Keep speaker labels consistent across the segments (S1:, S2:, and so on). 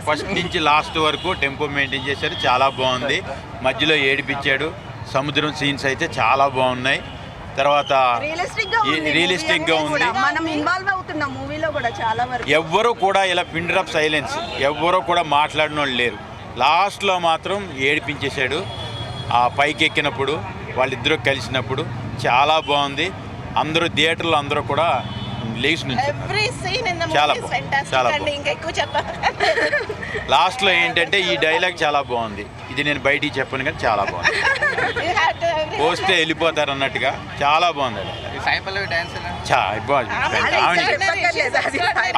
S1: First నుంచి last వరకు tempo maintain చేశారు, చాలా బాగుంది. మధ్యలో ఏడిపించాడు. సముద్రం సీన్స్ అయితే చాలా బాగున్నాయి. తర్వాత రియలిస్టిక్గా ఉంది. ఎవ్వరూ కూడా ఇలా పిన్ డ్రాప్ సైలెన్స్, ఎవ్వరూ కూడా మాట్లాడిన వాళ్ళు లేరు. లాస్ట్లో మాత్రం ఏడిపించేశాడు. ఆ పైకి ఎక్కినప్పుడు వాళ్ళిద్దరూ కలిసినప్పుడు చాలా బాగుంది. అందరూ థియేటర్లో అందరూ కూడా లేచి నుంచి చాలా చాలా లాస్ట్లో ఏంటంటే ఈ డైలాగ్ చాలా బాగుంది. ఇది నేను బయటికి చెప్పను కానీ చాలా బాగుంది. పోస్తే వెళ్ళిపోతారు అన్నట్టుగా చాలా బాగుంది.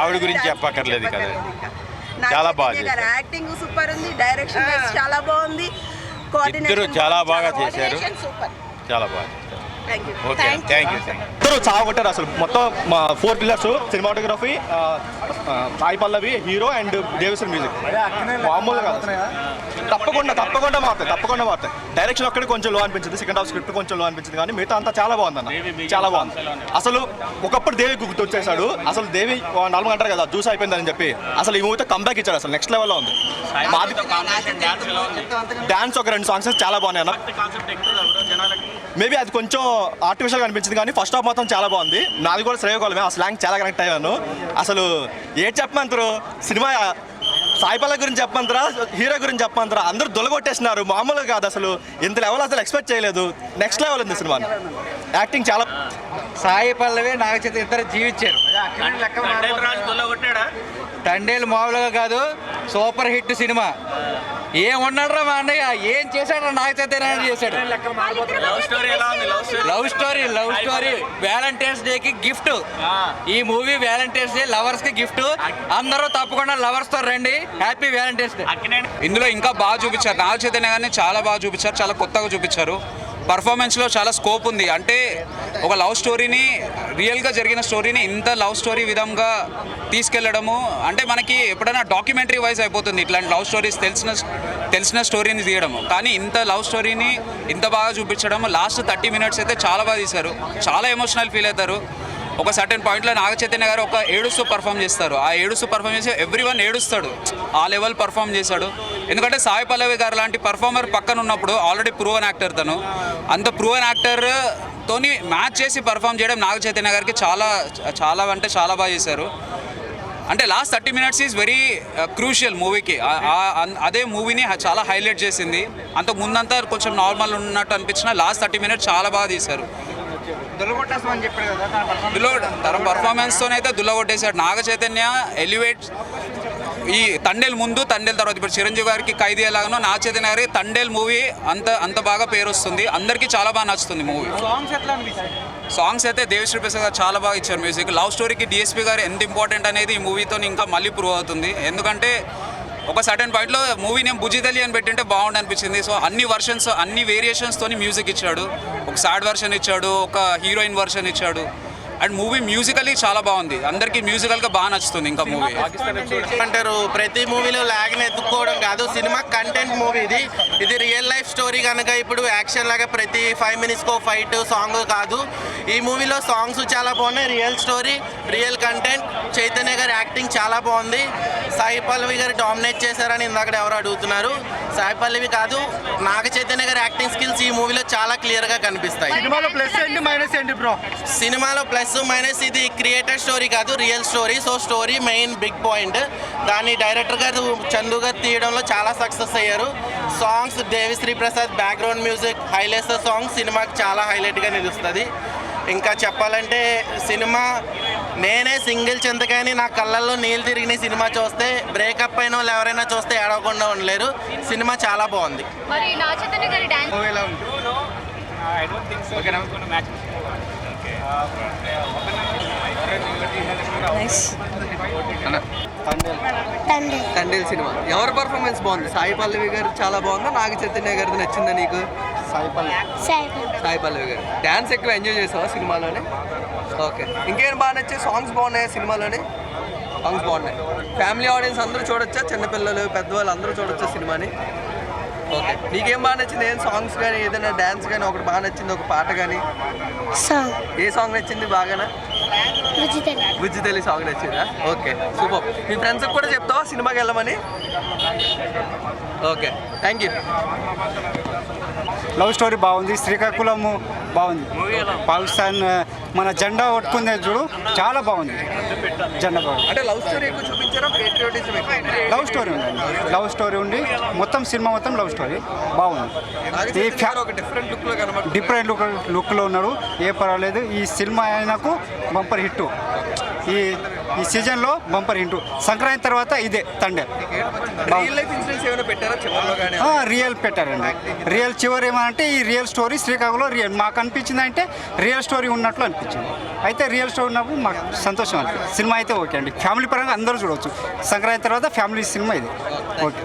S1: ఆవిడ గురించి చెప్పక్కర్లేదు కదా, చాలా బాగుంది.
S2: యాక్టింగ్ సూపర్ ఉంది, డైరెక్షన్ చాలా బాగుంది,
S1: ఇద్దరు చాలా బాగా చేశారు, చాలా బాగా.
S3: చాలా కొట్టారు అసలు. మొత్తం మా 4 pillars cinematography, Sai Pallavi hero and Devi Sri music మామూలుగా కాదు. తప్పకుండా మారుతాయి. డైరెక్షన్ ఒక్కడే కొంచెం లో అనిపించింది, సెకండ్ హాఫ్ స్క్రిప్ట్ కొంచెం లో అనిపించింది, కానీ మిగతా అంతా చాలా బాగుంది అన్న, చాలా బాగుంది. అసలు ఒకప్పుడు దేవి గుర్తు వచ్చేసాడు. అసలు దేవి 4 అంటారు కదా జ్యూస్ అయిపోయిందని చెప్పి, అసలు ఈ మూవీతో కంబ్యాక్ ఇచ్చాడు. అసలు నెక్స్ట్ లెవెల్లో ఉంది. డాన్స్ ఒక 2 సాంగ్స్ చాలా బాగున్నాయి అన్న. మేబీ అది కొంచెం ఆర్టిఫిషియల్గా అనిపించింది, కానీ ఫస్ట్ హాఫ్ మాత్రం చాలా బాగుంది. నాది కూడా శ్రేయకోలమే, ఆ స్లాంగ్ చాలా కనెక్ట్ అయ్యాను. అసలు ఏం చెప్పమంటారు, సినిమా సాయి పల్లవి గురించి చెప్పమంటారా, హీరో గురించి చెప్పమంటారా, అందరూ దొలగొట్టేసినారు. మామూలుగా కాదు, అసలు ఇంత లెవెల్ అసలు ఎక్స్పెక్ట్ చేయలేదు. నెక్స్ట్ లెవెల్ ఉంది సినిమా. యాక్టింగ్ చాలా.
S4: సాయి పల్లవి నాగ చైతన్య ఇద్దరు జీవించారు. తండేలు మామూలుగా కాదు, సూపర్ హిట్ సినిమా. ఏమన్నాడ్రా మా అన్నయ్య, ఏం చేశాడు నాగ చైతన్య చేశాడు. లవ్ స్టోరీ వ్యాలంటైన్స్ డేకి గిఫ్ట్. ఈ మూవీ వ్యాలంటైన్స్ డే లవర్స్ కి గిఫ్ట్. అందరూ తప్పకుండా లవర్స్ తో రండి. Happy Valentine's day.
S5: ఇందులో ఇంకా బాగా చూపించారు, నాగ చైతన్య గారిని చాలా బాగా చూపించారు, చాలా కొత్తగా చూపించారు. పర్ఫార్మెన్స్లో చాలా స్కోప్ ఉంది. అంటే ఒక లవ్ స్టోరీని, రియల్గా జరిగిన స్టోరీని ఇంత లవ్ స్టోరీ విధంగా తీసుకెళ్లడము అంటే మనకి ఎప్పుడైనా డాక్యుమెంటరీ వైజ్ అయిపోతుంది ఇట్లాంటి లవ్ స్టోరీస్, తెలిసిన స్టోరీని తీయడము. కానీ ఇంత లవ్ స్టోరీని ఇంత బాగా చూపించడం, లాస్ట్ 30 మినిట్స్ అయితే చాలా బాగా తీశారు. చాలా ఎమోషనల్ ఫీల్ అవుతారు. ఒక సర్టెన్ పాయింట్లో నాగ చైతన్య గారు ఒక ఏడుస్తూ పర్ఫామ్ చేస్తారు. ఆ ఏడుస్తూ పర్ఫామ్ చేసి ఎవ్రీవన్ ఏడుస్తాడు. ఆ లెవెల్ పర్ఫామ్ చేశాడు. ఎందుకంటే సాయి పల్లవి గారు లాంటి పర్ఫార్మర్ పక్కన ఉన్నప్పుడు, ఆల్రెడీ ప్రూవన్ యాక్టర్ తను, అంత ప్రూవన్ యాక్టర్తోని మ్యాచ్ చేసి పర్ఫామ్ చేయడం నాగ చైతన్య గారికి చాలా అంటే చాలా బాగా చేశారు. అంటే last 30 minutes is very crucial మూవీకి. అదే మూవీని చాలా హైలైట్ చేసింది. అంతకు ముందంతా కొంచెం నార్మల్ ఉన్నట్టు అనిపించిన లాస్ట్ 30 మినిట్స్ చాలా బాగా తీశారు. తన పర్ఫార్మెన్స్తోనైతే దుల్లగొట్టేశాడు. నాగ చైతన్య ఎలివేట్ ఈ తండేల్ ముందు, తండేల్ తర్వాత, ఇప్పుడు చిరంజీవి గారికి ఖైదీ ఎలాగనో నాగ చైతన్య గారికి తండేల్ మూవీ అంత బాగా పేరు వస్తుంది. అందరికీ చాలా బాగా నచ్చుతుంది మూవీ. సాంగ్స్ అయితే దేవిశ్రీ ప్రసాద్ గారు చాలా బాగా ఇచ్చారు మ్యూజిక్. లవ్ స్టోరీకి డిఎస్పీ గారు ఎంత ఇంపార్టెంట్ అనేది ఈ మూవీతో ఇంకా మళ్ళీ ప్రూవ్ అవుతుంది. ఎందుకంటే ఒక సర్టెన్ పాయింట్లో మూవీ నేమ్ బుజిదలి అని పెట్టింటే బాగుండు అనిపించింది. సో అన్ని వర్షన్స్, అన్ని వేరియేషన్స్తోని మ్యూజిక్ ఇచ్చాడు. ఒక సాడ్ వర్షన్ ఇచ్చాడు, ఒక హీరోయిన్ వర్షన్ ఇచ్చాడు. అండ్ మూవీ మ్యూజికల్లీ చాలా బాగుంది. అందరికీ మ్యూజికల్గా బాగా నచ్చుతుంది. ఇంకా మూవీ
S6: అంటారు, ప్రతి మూవీలో ల్యాగ్ని ఎత్తుక్కోవడం కాదు, సినిమా కంటెంట్ మూవీ ఇది రియల్ లైఫ్ స్టోరీ కనుక ఇప్పుడు యాక్షన్ లాగా ప్రతి 5 మినిట్స్కో ఫైట్ సాంగ్ కాదు. ఈ మూవీలో సాంగ్స్ చాలా బాగున్నాయి, real story, real content. Chaitanya గారి యాక్టింగ్ చాలా బాగుంది. సాయి పల్లవి గారు డామినేట్ చేశారని ఇందాక ఎవరు అడుగుతున్నారు. సాయి పల్లవి కాదు, నాగ చైతన్య గారి యాక్టింగ్ స్కిల్స్ ఈ మూవీలో చాలా క్లియర్గా కనిపిస్తాయి. సినిమాలో ప్లస్ మైనస్ ఇది క్రియేటెడ్ స్టోరీ కాదు, real story. So story main big point. దాన్ని డైరెక్టర్ గారు చందు గారు తీయడంలో చాలా సక్సెస్ అయ్యారు. Songs Devi Sri Prasad background music highlights songs సినిమాకి చాలా హైలైట్గా నిలుస్తుంది. ఇంకా చెప్పాలంటే సినిమా నేనే సింగిల్ చింతకాయని నా కళ్ళల్లో నీళ్ళు తిరిగిన సినిమా చూస్తే, బ్రేకప్ అయిన వాళ్ళు ఎవరైనా చూస్తే ఏడవకుండా ఉండలేరు. సినిమా చాలా బాగుంది.
S4: తండేల్ సినిమా ఎవరి పర్ఫార్మెన్స్ బాగుంది? సాయి పల్లవి గారు చాలా బాగుందా, నాగ చైతన్య గారిది నచ్చిందా నీకు? సాయి పల్లవి గారు డ్యాన్స్ ఎక్కువ ఎంజాయ్ చేసావా సినిమాలోనే? ఓకే, ఇంకేం బాగా నచ్చాయి? సాంగ్స్ బాగున్నాయా సినిమాలోనే? సాంగ్స్ బాగున్నాయి. ఫ్యామిలీ ఆడియన్స్ అందరూ చూడొచ్చా? చిన్నపిల్లలు పెద్దవాళ్ళు అందరూ చూడొచ్చా సినిమాని? ఓకే, నీకేం బాగా నచ్చింది? ఏం సాంగ్స్ కానీ, ఏదైనా డ్యాన్స్ కానీ ఒకటి బాగా నచ్చింది, ఒక పాట కానీ? ఏ సాంగ్ నచ్చింది బాగానా? బుజ్జి తెలి సాంగ్ నచ్చిందా? Okay, super. మీ ఫ్రెండ్స్కి కూడా చెప్తావా సినిమాకి వెళ్ళమని? Okay, thank you.
S7: Love story బాగుంది. శ్రీకాకుళము బాగుంది. పాకిస్తాన్ మన జెండా పట్టుకుందే చూడు, చాలా బాగుంది. జెండా బాగుంది.
S4: అంటే లవ్ స్టోరీ ఎక్కువ చూపించారా, పేట్రియాటిజం ఎక్కువ?
S7: లవ్ స్టోరీ ఉంది. లవ్ స్టోరీ ఉండి మొత్తం సినిమా మొత్తం లవ్ స్టోరీ బాగుంది. ఈ
S4: ఒక డిఫరెంట్ లుక్ లో కనబడుతుంది.
S7: డిఫరెంట్ లుక్లో ఉన్నాడు. ఏ పర్వాలేదు. ఈ సినిమా ఆయనకు బంపర్ హిట్. ఈ సీజన్లో బంపర్ హిట్. సంక్రాంతి తర్వాత ఇదే తండే.
S4: రియల్ లైఫ్ ఇన్సిడెంట్స్ ఏమైనా పెట్టారా చివరిలో కానీ?
S7: రియల్ పెట్టారండి. రియల్ చివరి ఏమంటే ఈ రియల్ స్టోరీ శ్రీకాకుళంలో రియల్ మాకు అనిపించింది. అంటే రియల్ స్టోరీ ఉన్నట్లు అనిపించింది. అయితే రియల్ స్టోరీ ఉన్నప్పుడు మాకు సంతోషం అనిపించింది. సినిమా అయితే ఓకే అండి. ఫ్యామిలీ పరంగా అందరూ చూడవచ్చు. సంక్రాంతి తర్వాత ఫ్యామిలీ సినిమా ఇది. ఓకే.